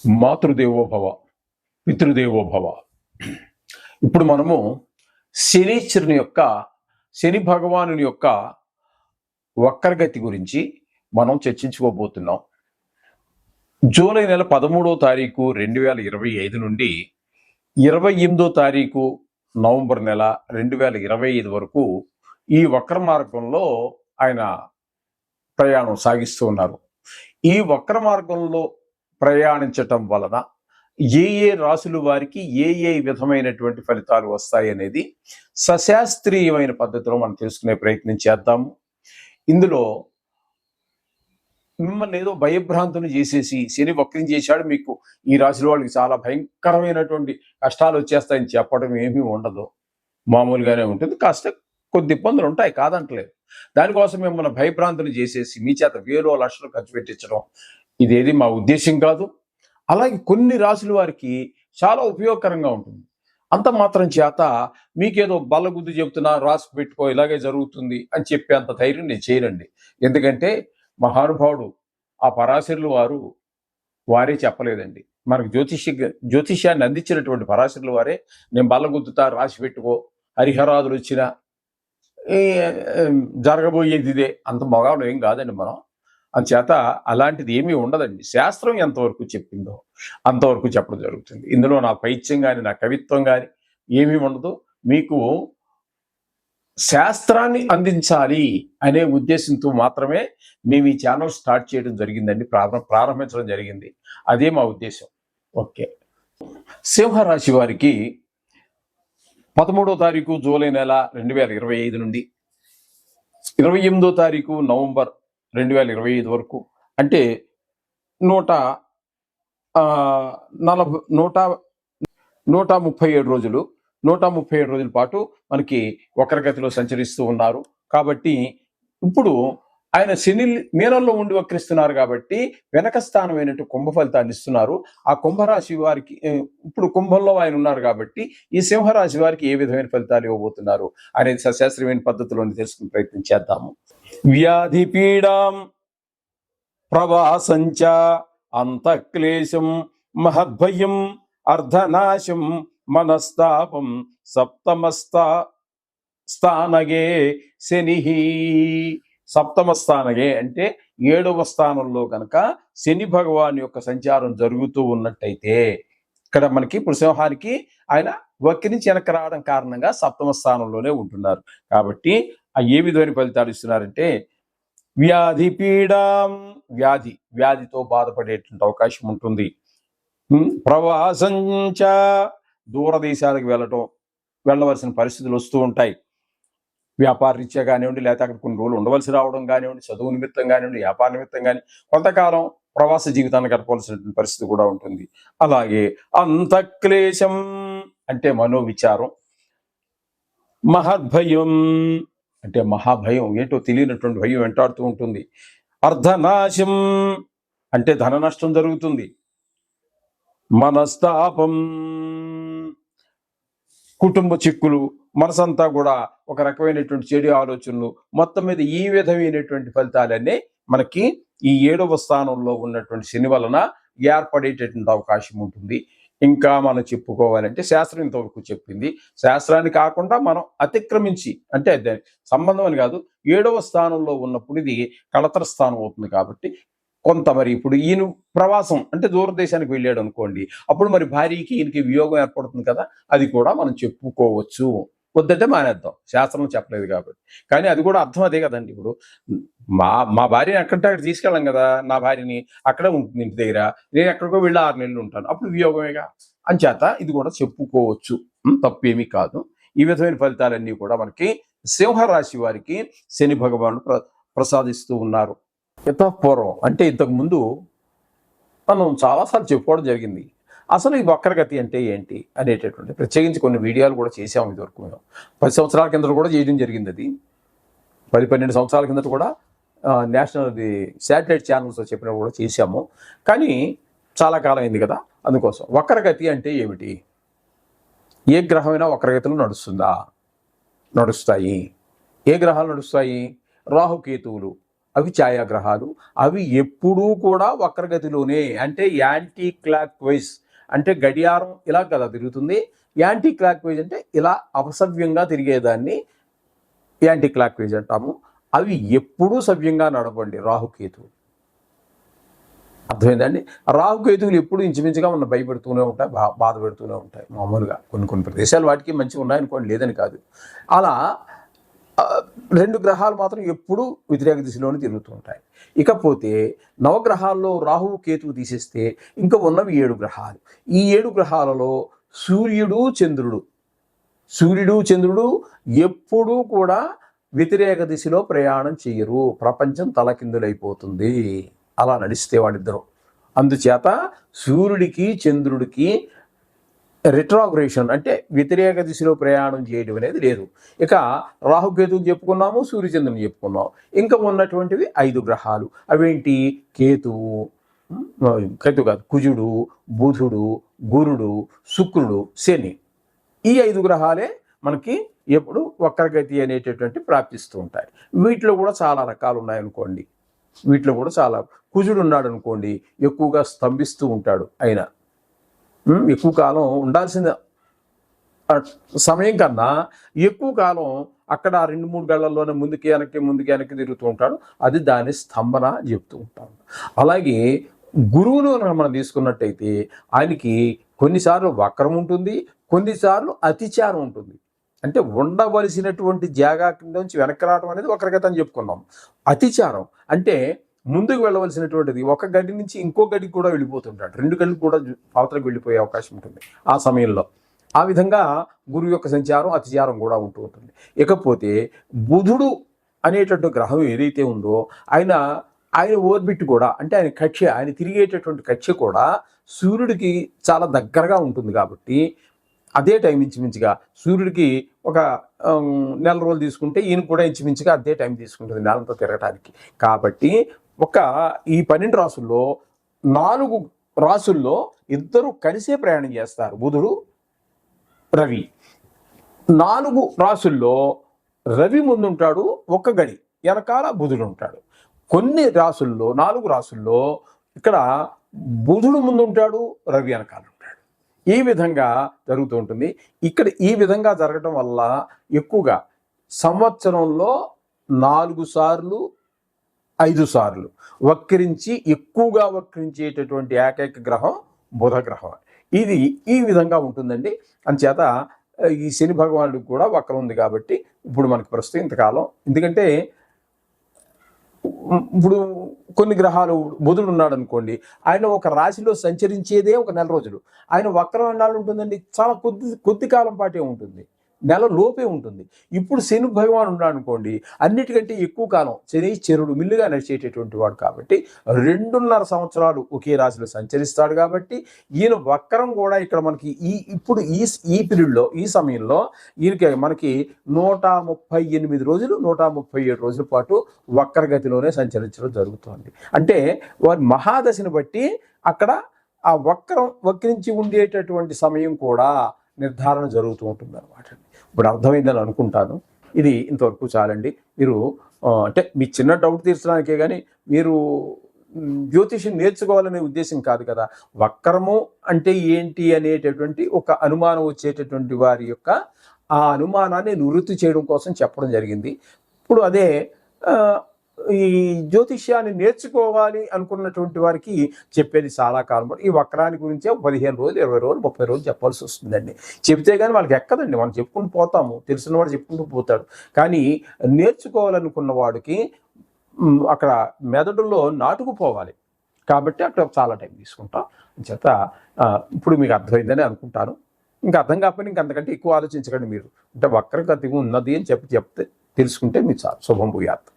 మాతృదేవోభవ, పితృదేవోభవ. ఇప్పుడు మనము శనీశ్వరుని యొక్క, శని భగవాను యొక్క వక్రగతి గురించి మనం చర్చించుకోబోతున్నాం. జూలై నెల 13వ తారీఖు 2025 నుండి 28వ తారీఖు నవంబర్ నెల 2025 వరకు ఈ వక్ర మార్గంలో ఆయన ప్రయాణం సాగిస్తూ ఉన్నారు. ఈ వక్ర మార్గంలో ప్రయాణించటం వలన ఏ ఏ రాసుల వారికి ఏ ఏ విధమైనటువంటి ఫలితాలు వస్తాయి అనేది సశాస్త్రీయమైన పద్ధతిలో మనం తెలుసుకునే ప్రయత్నం చేద్దాము. ఇందులో మిమ్మల్ని ఏదో భయభ్రాంతుని చేసేసి శని వక్రం చేశాడు, మీకు ఈ రాశుల వాళ్ళకి చాలా భయంకరమైనటువంటి కష్టాలు వచ్చేస్తాయని చెప్పడం ఏమీ ఉండదు. మామూలుగానే ఉంటుంది. కాస్త కొద్ది ఇబ్బందులు ఉంటాయి, కాదంటలేదు. దానికోసం మిమ్మల్ని భయభ్రాంతుని చేసేసి మీ చేత వేలో లక్షలు ఖర్చు పెట్టించడం ఇదేది మా ఉద్దేశం కాదు. అలాగే కొన్ని రాశుల వారికి చాలా ఉపయోగకరంగా ఉంటుంది. అంత మాత్రం చేత మీకేదో బల్లగుద్దు చెబుతున్నా, రాసి పెట్టుకో ఇలాగే జరుగుతుంది అని చెప్పేంత ధైర్యం నేను చేయనండి. ఎందుకంటే మహానుభావుడు ఆ పరాశరులు వారే చెప్పలేదండి. మనకు జ్యోతిష్యాన్ని అందించినటువంటి పరాశరులు వారే నేను బల్లగుద్దుతా, రాసి పెట్టుకో, హరిహరాదులు వచ్చినా జరగబోయేది ఇదే, అంత మొగాలు ఏం కాదండి మనం. అందుచేత అలాంటిది ఏమీ ఉండదండి. శాస్త్రం ఎంతవరకు చెప్పిందో అంతవరకు చెప్పడం జరుగుతుంది. ఇందులో నా పైత్యం కానీ నా కవిత్వం కానీ ఏమీ ఉండదు. మీకు శాస్త్రాన్ని అందించాలి అనే ఉద్దేశంతో మాత్రమే మేము ఈ ఛానల్ స్టార్ట్ చేయడం జరిగిందండి, ప్రారంభించడం జరిగింది. అదే మా ఉద్దేశం. ఓకే. సింహరాశి వారికి 13వ తారీఖు జూలై నెల 2025 నుండి 28వ తారీఖు నవంబర్ 2025 వరకు, అంటే 137 రోజులు 137 రోజుల పాటు మనకి వక్రగతిలో సంచరిస్తూ ఉన్నారు. కాబట్టి ఇప్పుడు ఆయన శని మీనంలో ఉండి వక్రిస్తున్నారు కాబట్టి వెనక స్థానమైనట్టు కుంభ ఫలితాన్ని ఇస్తున్నారు. ఆ కుంభరాశి వారికి ఇప్పుడు కుంభంలో ఆయన ఉన్నారు కాబట్టి ఈ సింహరాశి వారికి ఏ విధమైన ఫలితాలు ఇవ్వబోతున్నారు అనేది సశాస్త్రీయమైన పద్ధతిలోని తెలుసుకునే ప్రయత్నం చేద్దాము. వ్యాధి పీడాం ప్రవాసంచ అంతఃక్లేశం మహద్భయం అర్ధనాశం మనస్తాపం స్థానగే శని. సప్తమ స్థానగే అంటే 7వ స్థానంలో కనుక శని భగవాన్ యొక్క సంచారం జరుగుతూ ఉన్నట్టయితే, ఇక్కడ మనకి ఇప్పుడు సింహానికి ఆయన వక్రించి వెనక రావడం కారణంగా సప్తమ స్థానంలోనే ఉంటున్నారు. కాబట్టి ఆ ఏ విధమైన ఫలితాలు ఇస్తున్నారంటే వ్యాధి పీడాం, వ్యాధితో బాధపడేటువంటి అవకాశం ఉంటుంది. ప్రవాసంచ, దూరదేశాలకు వెళ్ళవలసిన పరిస్థితులు వస్తూ ఉంటాయి. వ్యాపార రీత్యా కానివ్వండి, లేకపోతే అక్కడ కొన్ని రోజులు ఉండవలసి రావడం కానివ్వండి, చదువు నిమిత్తం కానివ్వండి, వ్యాపార నిమిత్తం కానీ కొంతకాలం ప్రవాస జీవితాన్ని గడపవలసినటువంటి పరిస్థితి కూడా ఉంటుంది. అలాగే అంతఃక్లేశం అంటే మనోవిచారం, మహద్భయం అంటే మహాభయం, ఏంటో తెలియనటువంటి భయం వెంటాడుతూ ఉంటుంది. అర్ధనాశం అంటే ధన నష్టం జరుగుతుంది. మనస్తాపం కుటుంబ చిక్కులు, మనసంతా కూడా ఒక రకమైనటువంటి చెడు ఆలోచనలు, మొత్తం మీద ఈ విధమైనటువంటి ఫలితాలన్నీ మనకి ఈ 7వ స్థానంలో ఉన్నటువంటి శని వలన ఏర్పడేటటువంటి అవకాశం ఉంటుంది. ఇంకా మనం చెప్పుకోవాలంటే శాస్త్రం ఇంతవరకు చెప్పింది. శాస్త్రాన్ని కాకుండా మనం అతిక్రమించి, అంటే దాని సంబంధం అని కాదు, 7వ స్థానంలో ఉన్నప్పుడు ఇది కళత్ర స్థానం అవుతుంది. కాబట్టి కొంత మరి ఇప్పుడు ఈయన ప్రవాసం అంటే దూరదేశానికి వెళ్ళాడు అనుకోండి, అప్పుడు మరి భార్యకి ఈయనకి వియోగం ఏర్పడుతుంది కదా, అది కూడా మనం చెప్పుకోవచ్చు. వద్దంటే మానేద్దాం, శాస్త్రం చెప్పలేదు కాబట్టి. కానీ అది కూడా అర్థం అదే కదండి. ఇప్పుడు మా భార్యని ఎక్కడంటే అక్కడ తీసుకెళ్ళాం కదా, నా భార్యని అక్కడే ఉంటుంది ఇంటి దగ్గర, నేను ఎక్కడికో వెళ్ళి 6 నెలలు ఉంటాను, అప్పుడు వియోగమేగా. అంచేత ఇది కూడా చెప్పుకోవచ్చు, తప్పేమీ కాదు. ఈ విధమైన ఫలితాలన్నీ కూడా మనకి సింహరాశి వారికి శని భగవానుడు ప్రసాదిస్తూ ఉన్నారు. పూర్వం అంటే ఇంతకు ముందు మనం చాలాసార్లు చెప్పుకోవడం జరిగింది. అసలు ఈ వక్రగతి అంటే ఏంటి అనేటటువంటి ప్రత్యేకించి కొన్ని వీడియోలు కూడా చేసాము. ఇదివరకు మేము 10 సంవత్సరాల కింద కూడా చేయడం జరిగింది. అది 10-12 సంవత్సరాల కిందట కూడా నేషనల్ శాటిలైట్ ఛానల్స్లో చెప్పినప్పుడు కూడా చేశాము. కానీ చాలా కాలం అయింది కదా, అందుకోసం. వక్రగతి అంటే ఏమిటి? ఏ గ్రహమైనా వక్రగతిలో నడుస్తాయి. ఏ గ్రహాలు నడుస్తాయి? రాహుకేతువులు అవి ఛాయాగ్రహాలు. అవి ఎప్పుడూ కూడా వక్రగతిలోనే, అంటే యాంటీ క్లాక్ వైజ్, అంటే గడియారం ఇలా కదా తిరుగుతుంది. యాంటీ క్లాక్ వైజ్ అంటే ఇలా అపసవ్యంగా తిరిగేదాన్ని యాంటీ క్లాక్ వైజ్ అంటాము. అవి ఎప్పుడూ సవ్యంగా నడవండి రాహుకేతువు. అర్థమైందండి? రాహుకేతువులు ఎప్పుడు ఇంచుమించుగా మనం భయపెడుతూనే ఉంటాయి, బాధ పెడుతూనే ఉంటాయి. మామూలుగా కొన్ని ప్రదేశాలు వాటికి మంచిగా ఉన్నాయనుకోండి, లేదని కాదు. అలా 2 గ్రహాలు మాత్రం ఎప్పుడూ వ్యతిరేక దిశలోనే తిరుగుతూ ఉంటాయి. ఇకపోతే నవగ్రహాల్లో రాహువు కేతువు తీసేస్తే ఇంకా ఉన్నవి 7 గ్రహాలు. ఈ 7 గ్రహాలలో సూర్యుడు చంద్రుడు ఎప్పుడూ కూడా వ్యతిరేక దిశలో ప్రయాణం చేయరు. ప్రపంచం తలకిందులైపోతుంది అలా నడిస్తే వాళ్ళిద్దరూ. అందుచేత సూర్యుడికి చంద్రుడికి రిట్రోగ్రేషన్ అంటే వ్యతిరేక దిశలో ప్రయాణం చేయడం అనేది లేదు. ఇక రాహుకేతువుని చెప్పుకున్నాము, సూర్యచంద్రుని చెప్పుకున్నాము. ఇంకా ఉన్నటువంటివి 5 గ్రహాలు. అవేంటి? కేతు కాదు, కుజుడు, బుధుడు, గురుడు, శుక్రుడు, శని. ఈ 5 గ్రహాలే మనకి ఎప్పుడు వక్రగతి అనేటటువంటి ప్రాప్తిస్తూ ఉంటాయి. వీటిలో కూడా చాలా రకాలు ఉన్నాయనుకోండి. వీటిలో కూడా చాలా, కుజుడు ఉన్నాడు అనుకోండి, ఎక్కువగా స్తంభిస్తూ ఉంటాడు. ఆయన ఎక్కువ కాలం ఉండాల్సిన సమయం కన్నా ఎక్కువ కాలం అక్కడ 2-3 గళ్ళల్లోనే ముందుకి వెనక్కి తిరుగుతూ ఉంటాడు. అది దాని స్తంభన చెప్తూ ఉంటాడు. అలాగే గురువును మనం తీసుకున్నట్టయితే ఆయనకి కొన్నిసార్లు వక్రం ఉంటుంది, కొన్నిసార్లు అతిచారం ఉంటుంది. అంటే ఉండవలసినటువంటి జాగా నుంచి వెనక్కి రావడం అనేది వక్రగతి అని చెప్పుకున్నాం. అతిచారం అంటే ముందుకు వెళ్ళవలసినటువంటిది ఒక గడి నుంచి ఇంకో గడికి కూడా వెళ్ళిపోతుంటాడు. 2 గడికి కూడా అవతలకు వెళ్ళిపోయే అవకాశం ఉంటుంది ఆ సమయంలో. ఆ విధంగా గురువు యొక్క సంచారం అతిచారం కూడా ఉంటూ ఉంటుంది. ఇకపోతే బుధుడు అనేటటువంటి గ్రహం ఏదైతే ఉందో ఆయన ఓర్బిట్ కూడా, అంటే ఆయన కక్ష్య, ఆయన తిరిగేటటువంటి కక్ష్య కూడా సూర్యుడికి చాలా దగ్గరగా ఉంటుంది. కాబట్టి అదే టైం ఇంచుమించుగా సూర్యుడికి ఒక నెల రోజులు తీసుకుంటే ఈయన కూడా ఇంచుమించుగా అదే టైం తీసుకుంటుంది నెలంతా తిరగటానికి. కాబట్టి ఈ 12 రాసుల్లో 4 రాసుల్లో ఇద్దరు కలిసే ప్రయాణం చేస్తారు, బుధుడు రవి. 4 రాసుల్లో రవి ముందుంటాడు, ఒక గడి వెనకాల బుధుడు ఉంటాడు. కొన్ని రాసుల్లో 4 రాసుల్లో ఇక్కడ బుధుడు ముందుంటాడు, రవి వెనకాల ఉంటాడు. ఈ విధంగా జరుగుతూ ఉంటుంది. ఇక్కడ ఈ విధంగా జరగడం వల్ల ఎక్కువగా సంవత్సరంలో 4 సార్లు 5 సార్లు ఎక్కువగా వక్రించేటటువంటి ఏకైక గ్రహం బుధ గ్రహం. ఇది ఈ విధంగా ఉంటుందండి. అందుచేత ఈ శని భగవానుడికి కూడా వక్రం ఉంది కాబట్టి ఇప్పుడు మనకి ప్రస్తుతం ఇంతకాలం, ఎందుకంటే ఇప్పుడు కొన్ని గ్రహాలు, బుధుడు ఉన్నాడు అనుకోండి, ఆయన ఒక రాశిలో సంచరించేదే ఒక నెల రోజులు. ఆయన వక్రం ఎన్నాళ్ళు ఉంటుందండి? చాలా కొద్ది కాలం పాటే ఉంటుంది, నెల లోపే ఉంటుంది. ఇప్పుడు శని భగవాన్ ఉన్నాడు అనుకోండి, అన్నిటికంటే ఎక్కువ కాలం శనీశ్వరుడు మిల్లుగా నడిచేటటువంటి వాడు కాబట్టి 2.5 సంవత్సరాలు ఒకే రాశిలో సంచరిస్తాడు. కాబట్టి ఈయన వక్రం కూడా ఇక్కడ మనకి ఇప్పుడు ఈ పీరియడ్లో, ఈ సమయంలో మనకి 138 రోజులు 137 రోజుల పాటు వక్రగతిలోనే సంచరించడం జరుగుతుంది. అంటే వారి మహాదశని బట్టి అక్కడ ఆ వక్రించి ఉండేటటువంటి సమయం కూడా నిర్ధారణ జరుగుతూ ఉంటుంది అన్నమాట. ఇప్పుడు అర్థమైందని అనుకుంటాను. ఇది ఇంతవరకు చాలండి. మీరు అంటే మీ చిన్న డౌట్ తీర్చడానికే కానీ మీరు జ్యోతిష్యం నేర్చుకోవాలనే ఉద్దేశం కాదు కదా. వక్రము అంటే ఏంటి అనేటటువంటి ఒక అనుమానం వచ్చేటటువంటి వారి యొక్క ఆ అనుమానాన్ని నివృత్తి చేయడం కోసం చెప్పడం జరిగింది. ఇప్పుడు అదే ఈ జ్యోతిష్యాన్ని నేర్చుకోవాలి అనుకున్నటువంటి వారికి చెప్పేది చాలా కాలం. ఈ వక్రాన్ని గురించే 15 రోజులు 20 రోజులు 30 రోజులు చెప్పాల్సి వస్తుందండి. చెప్తే కానీ వాళ్ళకి ఎక్కదండి. మనం చెప్పుకుంటూ పోతాము, తెలిసిన వాడు చెప్పుకుంటూ పోతాడు. కానీ నేర్చుకోవాలనుకున్న వాడికి అక్కడ మెదడులో నాటుకుపోవాలి. కాబట్టి అక్కడ చాలా టైం తీసుకుంటాం. చేత ఇప్పుడు మీకు అర్థమైందని అనుకుంటాను. ఇంకా అర్థం కాకపోయినా ఇంకా అంతకంటే ఎక్కువ ఆలోచించకండి మీరు. అంటే వక్రగతి ఉన్నది అని చెప్తే తెలుసుకుంటే మీకు చాలా శుభం భూయాత్.